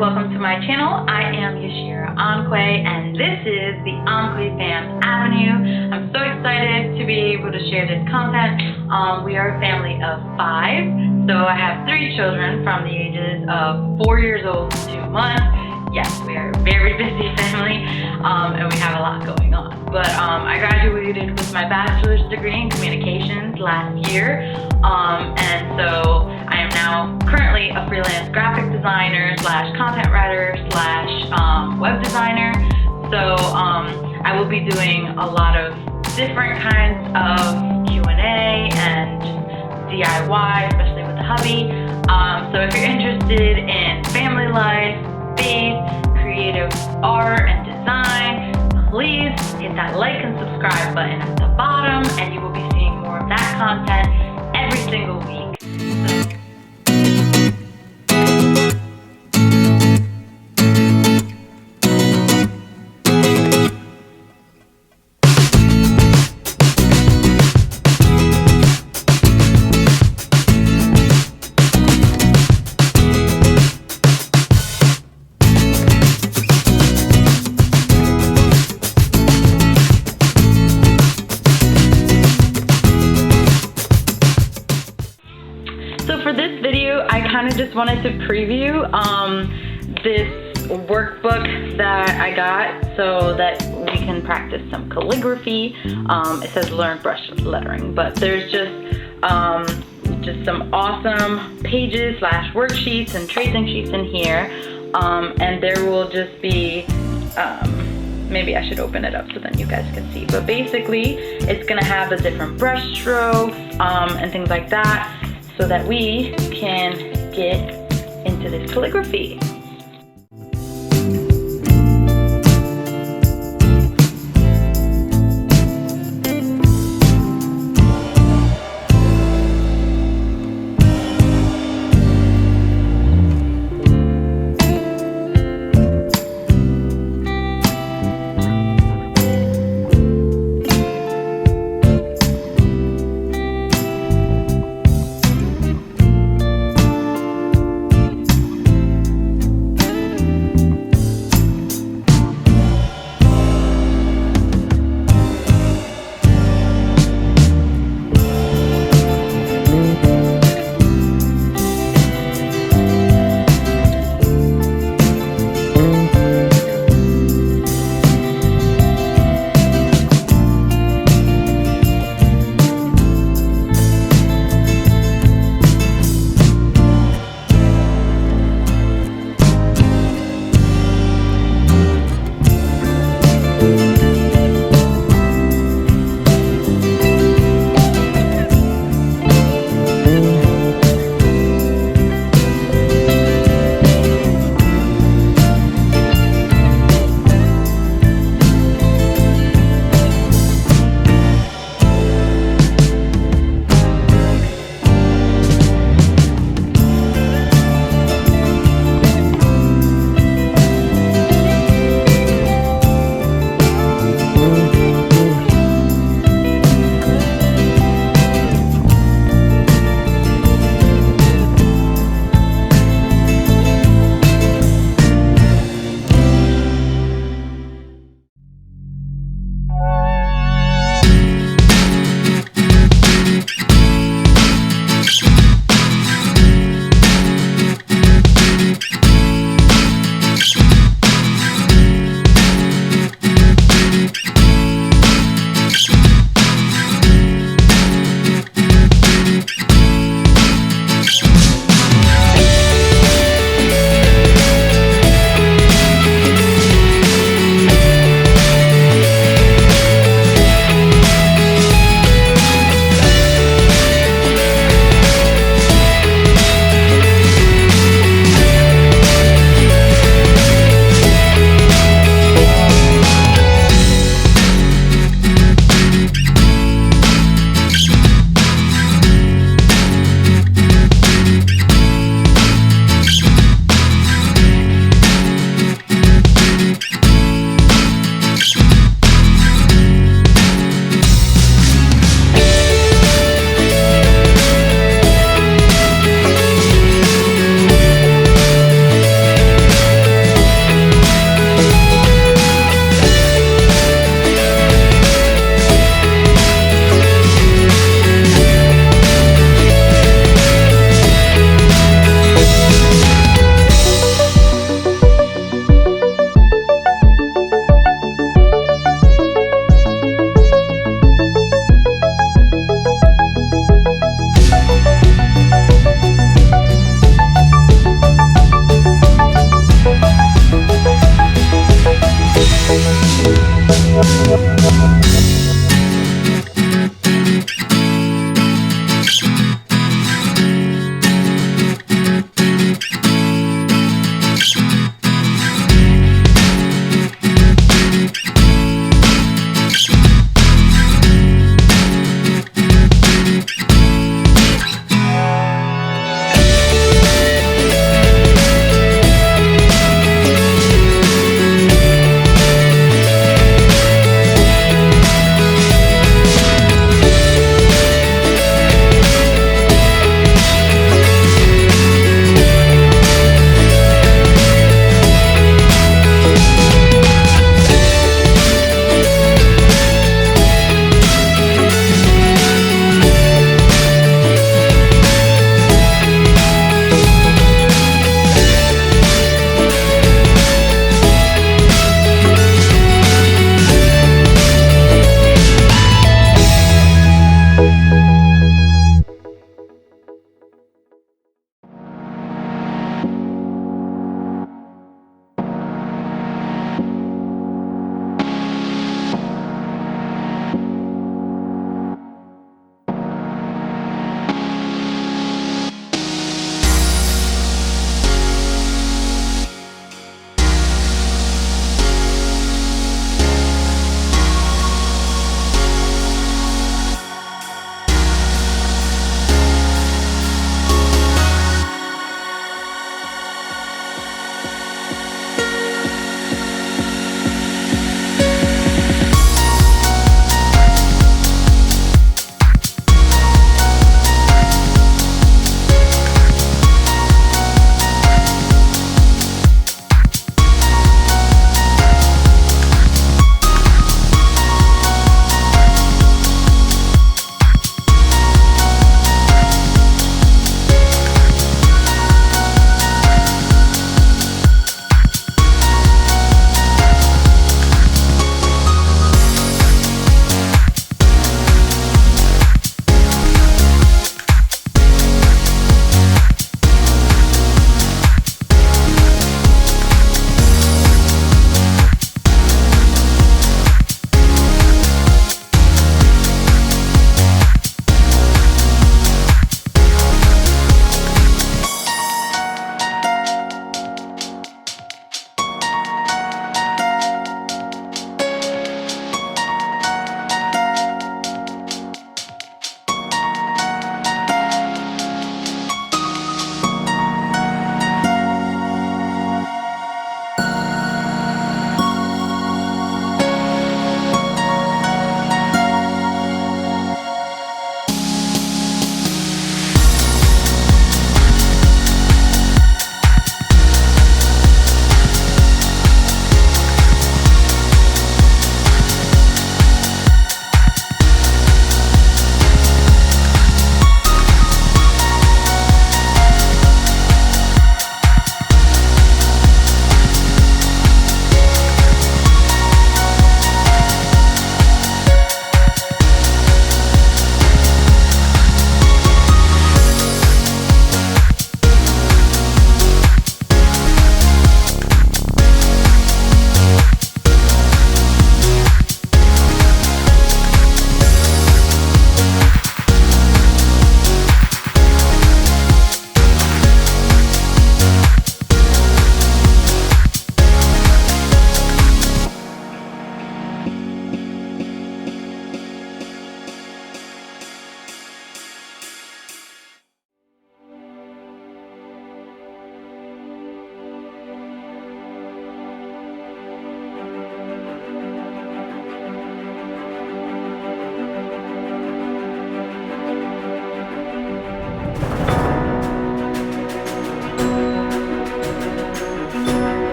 welcome to my channel. I am Yashira Anque, and this is the Anque Fam Avenue. I'm so excited to be able to share this content. We are a family of 5, so I have 3 children from the ages of 4 years old to 2 months. Yes, we are a very busy family, and we have a lot going on. But I graduated with my bachelor's degree in communications last year, and so I am now currently a freelance graphic designer / content writer / web designer. So I will be doing a lot of different kinds of Q&A and DIY, especially with the hubby. So if you're interested in family life, faith, creative art, and design, please hit that like and subscribe button at the bottom, and you will be seeing more of that content every single week. So for this video, I kind of just wanted to preview this workbook that I got so that we can practice some calligraphy. It says learn brush lettering, but there's just some awesome pages / worksheets and tracing sheets in here, and there will just be maybe I should open it up so then you guys can see. But basically, it's gonna have the different brush strokes and things like that, so that we can get into this calligraphy.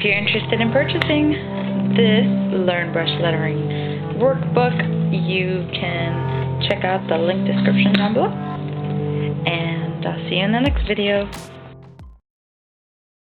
if you're interested in purchasing this Learn Brush Lettering workbook, you can check out the link description down below. And I'll see you in the next video.